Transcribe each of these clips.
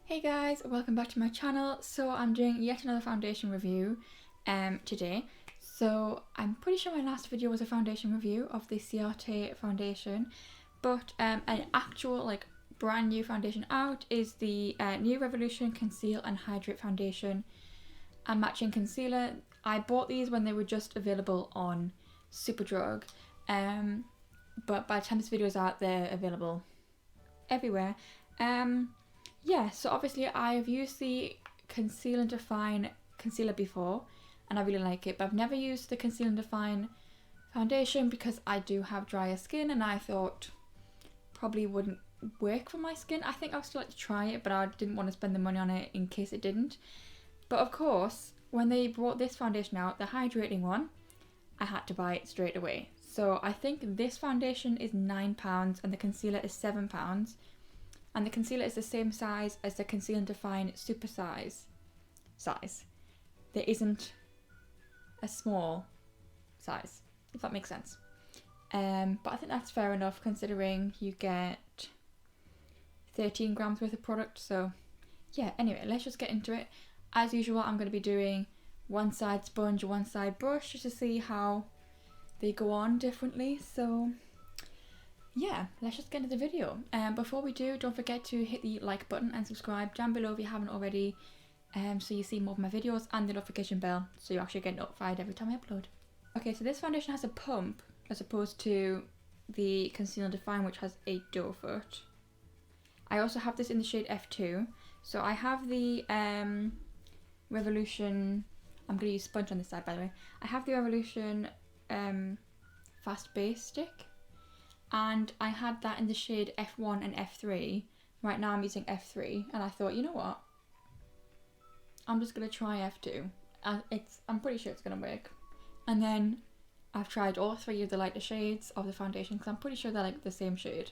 Hey guys, welcome back to my channel. So I'm doing yet another foundation review today. So I'm pretty sure my last video was a foundation review of the CRT foundation, but an actual brand new foundation out is the New Revolution Conceal and Hydrate foundation and matching concealer. I bought these when they were just available on Superdrug, but by the time this video is out they're available everywhere. Yeah, so obviously I've used the Conceal and Define concealer before and I really like it, but I've never used the Conceal and Define foundation because I do have drier skin and I thought probably wouldn't work for my skin. I think I would still like to try it, but I didn't want to spend the money on it in case it didn't. But of course, when they brought this foundation out, the hydrating one, I had to buy it straight away. So I think this foundation is £9 and the concealer is £7. And the concealer is the same size as the Conceal and Define super size. There isn't a small size, if that makes sense. But I think that's fair enough considering you get 13 grams worth of product. So yeah, anyway, let's just get into it. As usual, I'm going to be doing one side sponge, one side brush, just to see how they go on differently. So yeah, let's just get into the video. Before we do, don't forget to hit the like button and subscribe down below if you haven't already, so you see more of my videos, and the notification bell so you actually get notified every time I upload. Okay, so this foundation has a pump as opposed to the Conceal and Define, which has a doe foot. I also have this in the shade F2. So I have the Revolution, I'm going to use sponge on this side by the way. I have the Revolution Fast Base Stick. And I had that in the shade F1 and F3. Right now I'm using F3 and I thought, you know what? I'm just going to try F2. I'm pretty sure it's going to work. And then I've tried all three of the lighter shades of the foundation because I'm pretty sure they're like the same shade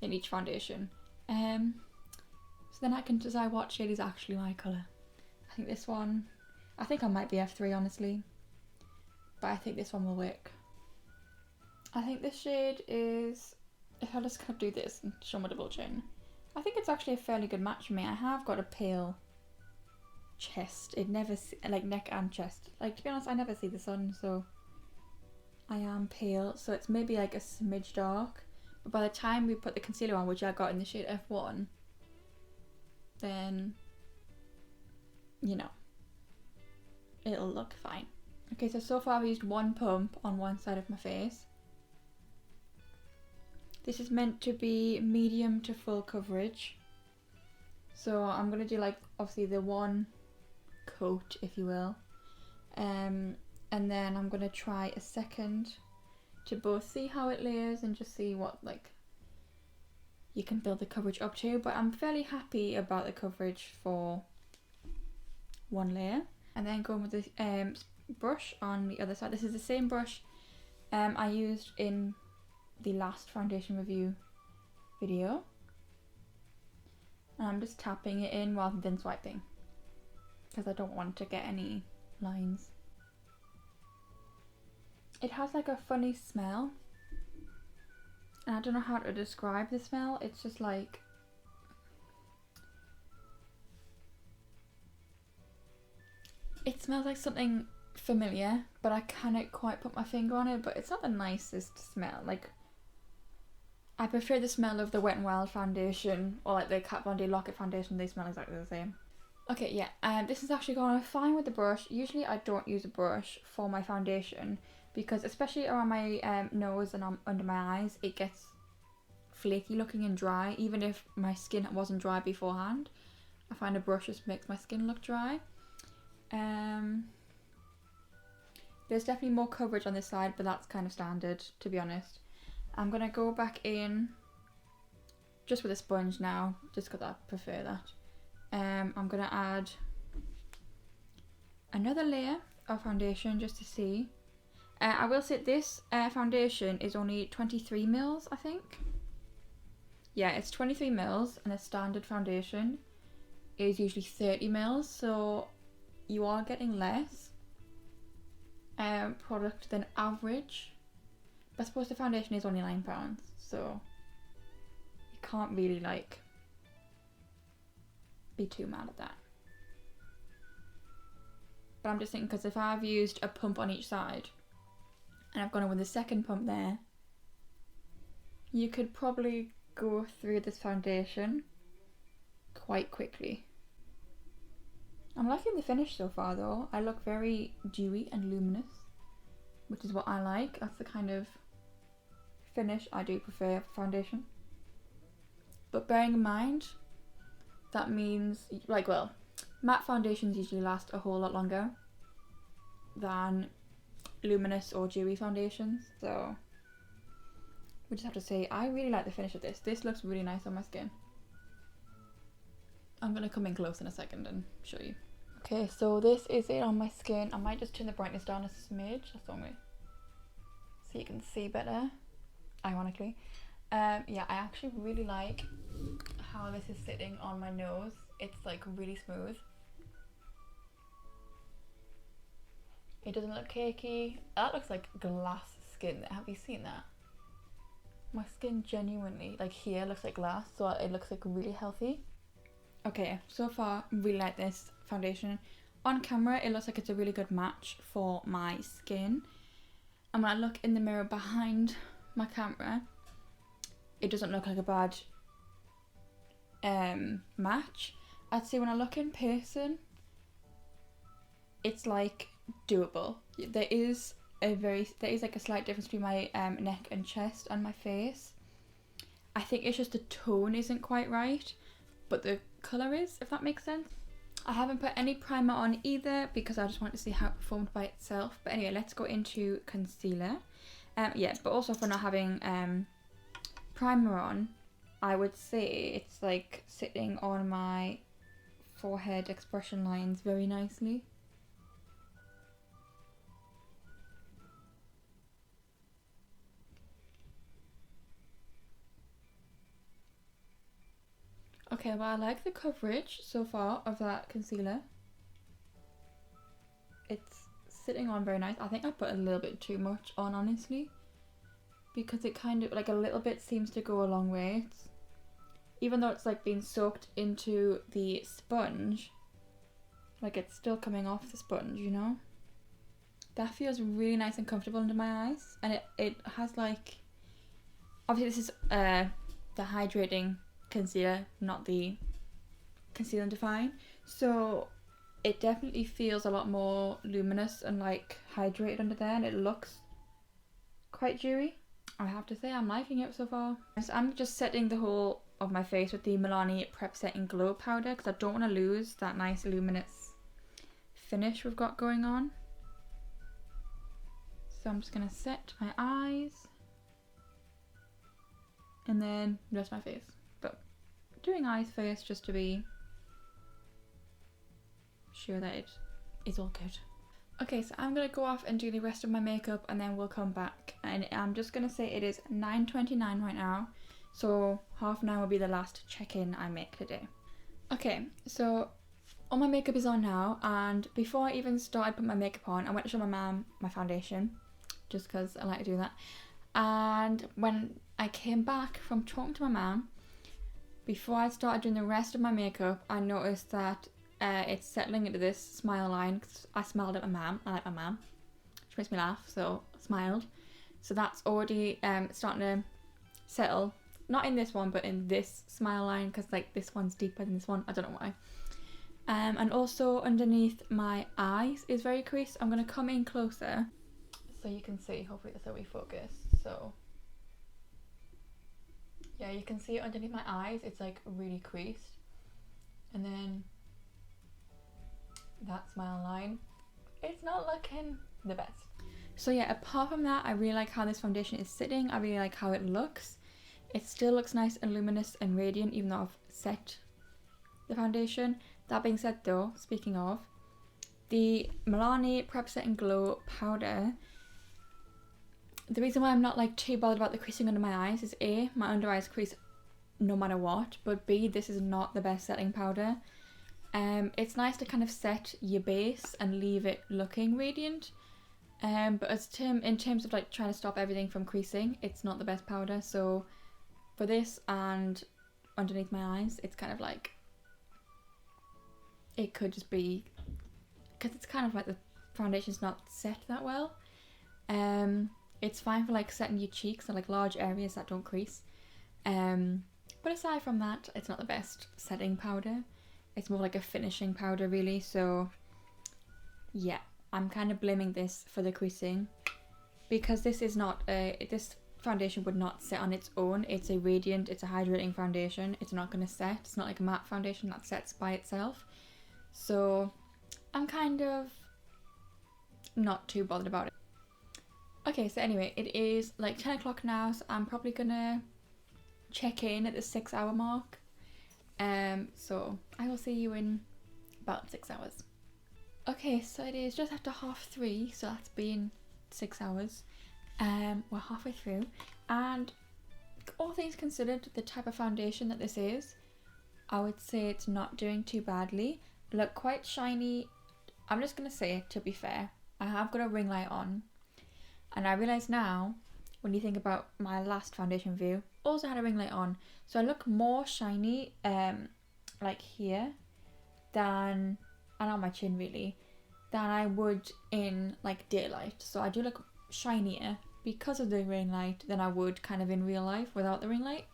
in each foundation. So then I can decide what shade is actually my colour. I think this one, I think I might be F3 honestly. But I think this one will work. I think this shade is, if I just kind of do this and show my double chin, I think it's actually a fairly good match for me. I have got a pale chest. It never, like neck and chest. Like, to be honest, I never see the sun, so I am pale. So it's maybe like a smidge dark. But by the time we put the concealer on, which I got in the shade F1, then, you know, it'll look fine. Okay, so far I've used one pump on one side of my face. This is meant to be medium to full coverage. So I'm going to do like obviously the one coat, if you will. And then I'm going to try a second to both see how it layers and just see what like you can build the coverage up to. But I'm fairly happy about the coverage for one layer. And then going with the brush on the other side. This is the same brush I used in the last foundation review video, and I'm just tapping it in rather than swiping because I don't want to get any lines. It has like a funny smell and I don't know how to describe the smell. It's just like, it smells like something familiar, but I can't quite put my finger on it. But it's not the nicest smell. Like, I prefer the smell of the Wet n Wild foundation or like the Kat Von D Lock-It foundation. They smell exactly the same. Okay, yeah, this is actually going fine with the brush. Usually I don't use a brush for my foundation because especially around my nose and under my eyes, it gets flaky looking and dry. Even if my skin wasn't dry beforehand, I find a brush just makes my skin look dry. There's definitely more coverage on this side, but that's kind of standard, to be honest. I'm going to go back in just with a sponge now, just because I prefer that. I'm going to add another layer of foundation just to see. I will say this foundation is only 23 mils, I think. Yeah, it's 23 mils and a standard foundation is usually 30 mils, so you are getting less product than average. But I suppose the foundation is only £9, so you can't really like be too mad at that. But I'm just thinking, because if I've used a pump on each side and I've gone in with the second pump there, you could probably go through this foundation quite quickly. I'm liking the finish so far though. I look very dewy and luminous, which is what I like. That's the kind of finish I do prefer for foundation. But bearing in mind, that means, like, well, matte foundations usually last a whole lot longer than luminous or dewy foundations. So we just have to say, I really like the finish of this. This looks really nice on my skin. I'm going to come in close in a second and show you. Okay, so this is it on my skin. I might just turn the brightness down a smidge, that's only, so you can see better, ironically. Yeah, I actually really like how this is sitting on my nose. It's like really smooth. It doesn't look cakey. That looks like glass skin. Have you seen that? My skin genuinely, like here, looks like glass, so it looks like really healthy. Okay, so far, really like this foundation. On camera, it looks like it's a really good match for my skin. And when I look in the mirror behind my camera, it doesn't look like a bad match. I'd say when I look in person, it's like doable. There is like a slight difference between my neck and chest and my face. I think it's just the tone isn't quite right, but the colour is, if that makes sense. I haven't put any primer on either because I just want to see how it performed by itself. But anyway, let's go into concealer. Yeah, but also for not having primer on, I would say it's like sitting on my forehead expression lines very nicely. Okay, well, I like the coverage so far of that concealer. It's sitting on very nice. I think I put a little bit too much on, honestly, because it kind of, like, a little bit seems to go a long way. Even though it's like being soaked into the sponge, like it's still coming off the sponge, you know? That feels really nice and comfortable under my eyes. And it has like, obviously this is the hydrating concealer, not the Conceal and Define, so it definitely feels a lot more luminous and like hydrated under there, and it looks quite dewy. I have to say I'm liking it so far. So I'm just setting the whole of my face with the Milani Prep Setting Glow powder because I don't want to lose that nice luminous finish we've got going on. So I'm just going to set my eyes and then the rest of my face. Doing eyes first just to be sure that it is all good. Okay, so I'm going to go off and do the rest of my makeup and then we'll come back. And I'm just going to say it is 9:29 right now, so half an hour will be the last check-in I make today. Okay, so all my makeup is on now, and before I even started putting my makeup on, I went to show my mum my foundation, just because I like to do that. And when I came back from talking to my mum, before I started doing the rest of my makeup, I noticed that it's settling into this smile line. Cause I smiled at my mum. I like my mum. She makes me laugh, so I smiled. So that's already starting to settle. Not in this one, but in this smile line, because like this one's deeper than this one. I don't know why. And also underneath my eyes is very creased. I'm going to come in closer so you can see. Hopefully this will be focused. So yeah, you can see it underneath my eyes, it's like really creased. And then that smile line, it's not looking the best. So yeah, apart from that, I really like how this foundation is sitting. I really like how it looks. It still looks nice and luminous and radiant even though I've set the foundation. That being said though, speaking of, the Milani Prep Set and Glow powder, the reason why I'm not like too bothered about the creasing under my eyes is A, my under eyes crease no matter what, but B, this is not the best setting powder. It's nice to kind of set your base and leave it looking radiant, but in terms of like trying to stop everything from creasing, it's not the best powder. So for this and underneath my eyes, it's kind of like it could just be because it's kind of like the foundation's not set that well. It's fine for like setting your cheeks or like large areas that don't crease. But aside from that, it's not the best setting powder. It's more like a finishing powder really. So yeah, I'm kind of blaming this for the creasing because this is not this foundation would not set on its own. It's a radiant, it's a hydrating foundation. It's not going to set. It's not like a matte foundation that sets by itself. So I'm kind of not too bothered about it. Okay, so anyway, it is like 10 o'clock now, so I'm probably gonna check in at the 6-hour mark. So I will see you in about 6 hours. Okay, so it is just after 3:30, so that's been 6 hours. We're halfway through, and all things considered, the type of foundation that this is, I would say it's not doing too badly. Look quite shiny. I'm just gonna say, to be fair, I have got a ring light on, and I realise now, when you think about my last foundation review, also had a ring light on, so I look more shiny, like here, than, and on my chin really, than I would in like daylight. So I do look shinier because of the ring light than I would kind of in real life without the ring light.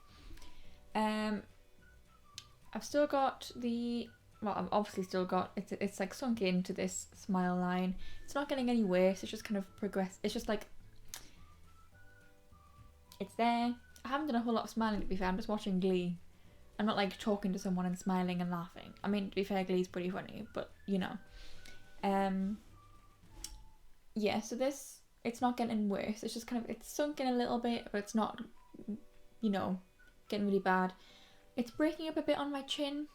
I've still got the, well, I've obviously still got, it's like sunk into this smile line. It's not getting any worse, it's just kind of progress. It's just like, it's there. I haven't done a whole lot of smiling, to be fair. I'm just watching Glee. I'm not like talking to someone and smiling and laughing. I mean, to be fair, Glee's pretty funny, but you know. Yeah, so this, it's not getting worse. It's just kind of, it's sunk in a little bit, but it's not, you know, getting really bad. It's breaking up a bit on my chin,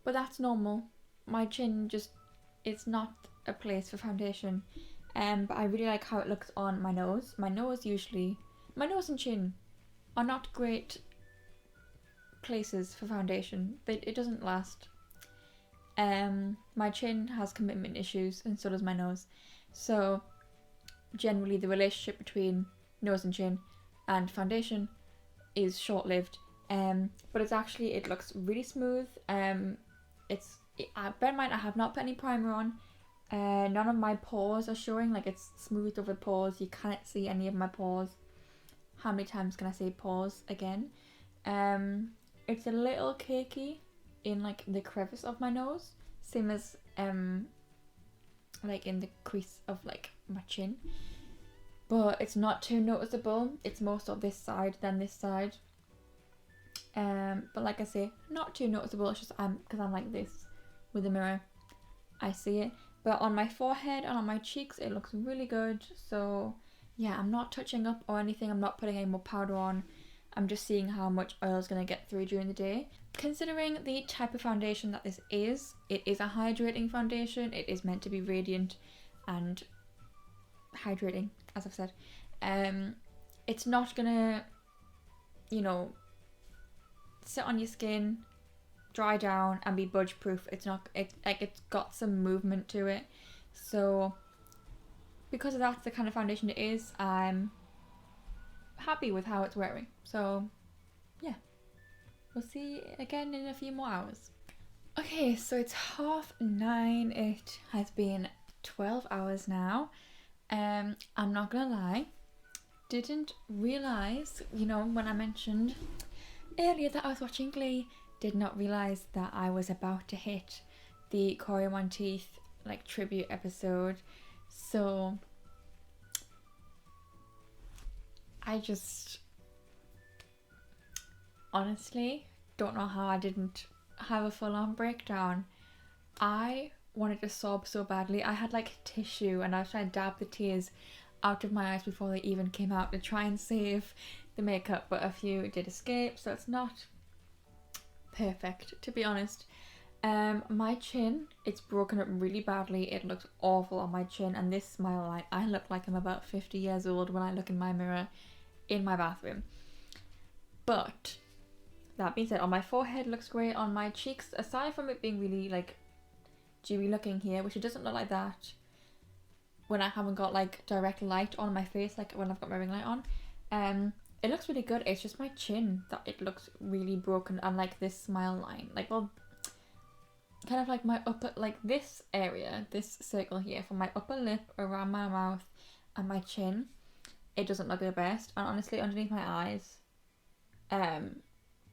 but that's normal. My chin just, it's not a place for foundation. But I really like how it looks on my nose. My nose and chin are not great places for foundation. It doesn't last. My chin has commitment issues, and so does my nose. So generally the relationship between nose and chin and foundation is short-lived. But it's actually, it looks really smooth. Bear in mind I have not put any primer on. None of my pores are showing, like it's smoothed over pores. You can't see any of my pores. How many times can I say pores again? It's a little cakey in like the crevice of my nose, same as like in the crease of like my chin, but it's not too noticeable. It's more so this side than this side. But like I say, not too noticeable. It's just because I'm like this with the mirror, I see it. But on my forehead and on my cheeks, it looks really good. So yeah, I'm not touching up or anything. I'm not putting any more powder on. I'm just seeing how much oil is going to get through during the day. Considering the type of foundation that this is, it is a hydrating foundation. It is meant to be radiant and hydrating, as I've said. It's not going to, you know, sit on your skin, dry down and be budge proof. It's not, it's got some movement to it. So because of that's the kind of foundation it is, I'm happy with how it's wearing. So yeah, we'll see again in a few more hours. Okay, so it's 9:30. It has been 12 hours now. I'm not gonna lie, didn't realise, you know, when I mentioned earlier that I was watching Glee, did not realise that I was about to hit the Corey Monteith like tribute episode. So I just honestly don't know how I didn't have a full-on breakdown. I wanted to sob so badly. I had like tissue and I was trying to dab the tears out of my eyes before they even came out to try and save the makeup, but a few did escape, so it's not perfect, to be honest. My chin, it's broken up really badly. It looks awful on my chin, and this smile line, I look like I'm about 50 years old when I look in my mirror in my bathroom. But that being said, on my forehead looks great. On my cheeks, aside from it being really like dewy looking here, which it doesn't look like that when I haven't got like direct light on my face, like when I've got my ring light on. It looks really good. It's just my chin that it looks really broken, and like this smile line, like, well, kind of like my upper, like this area, this circle here from my upper lip around my mouth and my chin, it doesn't look the best. And honestly, underneath my eyes,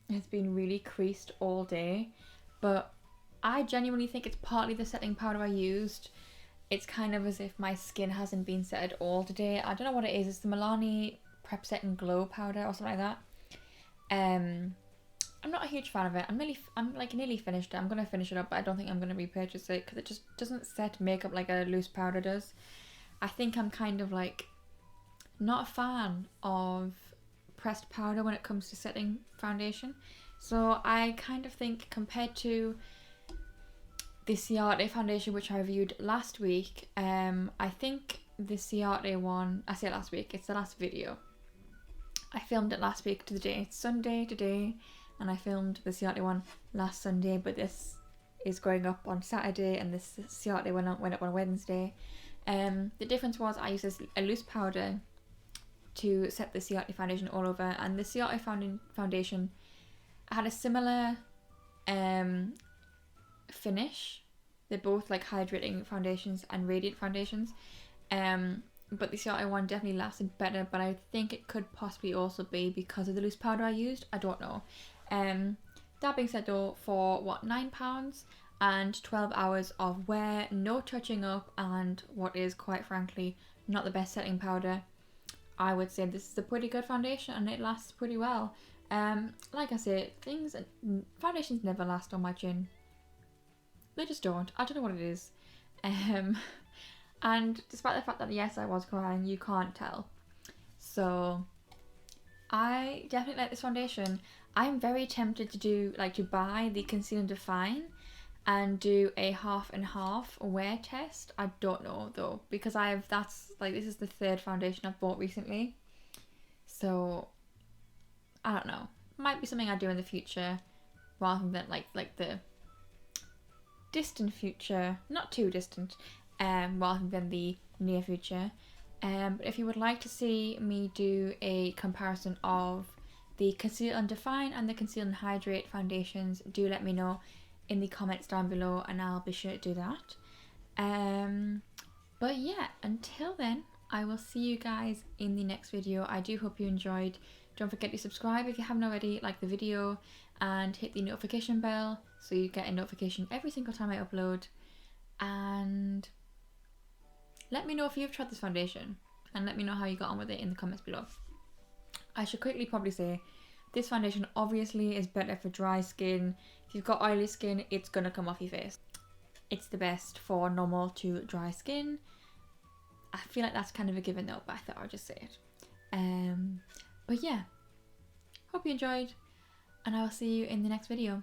it's been really creased all day. But I genuinely think it's partly the setting powder I used. It's kind of as if my skin hasn't been set at all today. I don't know what it is. It's the Milani Prep Set and Glow powder or something like that. I'm not a huge fan of it. I'm like nearly finished it. I'm gonna finish it up, but I don't think I'm gonna repurchase it because it just doesn't set makeup like a loose powder does. I think I'm kind of like not a fan of pressed powder when it comes to setting foundation. So I kind of think compared to the Ciate foundation which I reviewed last week, I think the Ciate one, I say last week, it's the last video. I filmed it last week to the day. It's Sunday today, and I filmed the Ciate one last Sunday, but this is going up on Saturday and this Ciate went up on Wednesday. The difference was I used a loose powder to set the Ciate foundation all over, and the Ciate foundation had a similar finish. They're both like hydrating foundations and radiant foundations, but the Ciate one definitely lasted better, but I think it could possibly also be because of the loose powder I used. I don't know. That being said though, for what, £9 and 12 hours of wear, no touching up, and what is quite frankly not the best setting powder, I would say this is a pretty good foundation and it lasts pretty well. Like I say, foundations never last on my chin. They just don't. I don't know what it is. And despite the fact that yes, I was crying, you can't tell. So I definitely like this foundation. I'm very tempted to buy the Conceal and Define and do a half and half wear test. I don't know though, because this is the third foundation I've bought recently. So I don't know. Might be something I do in the future rather than like the distant future, not too distant, rather than the near future. But if you would like to see me do a comparison of the Conceal and Define and the Conceal and Hydrate foundations, do let me know in the comments down below and I'll be sure to do that. But yeah, until then, I will see you guys in the next video. I do hope you enjoyed. Don't forget to subscribe if you haven't already, like the video, and hit the notification bell so you get a notification every single time I upload. And let me know if you've tried this foundation and let me know how you got on with it in the comments below. I should quickly probably say this foundation obviously is better for dry skin. If you've got oily skin, it's gonna come off your face. It's the best for normal to dry skin. I feel like that's kind of a given though, but I thought I'd just say it. But yeah, hope you enjoyed and I will see you in the next video.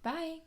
Bye!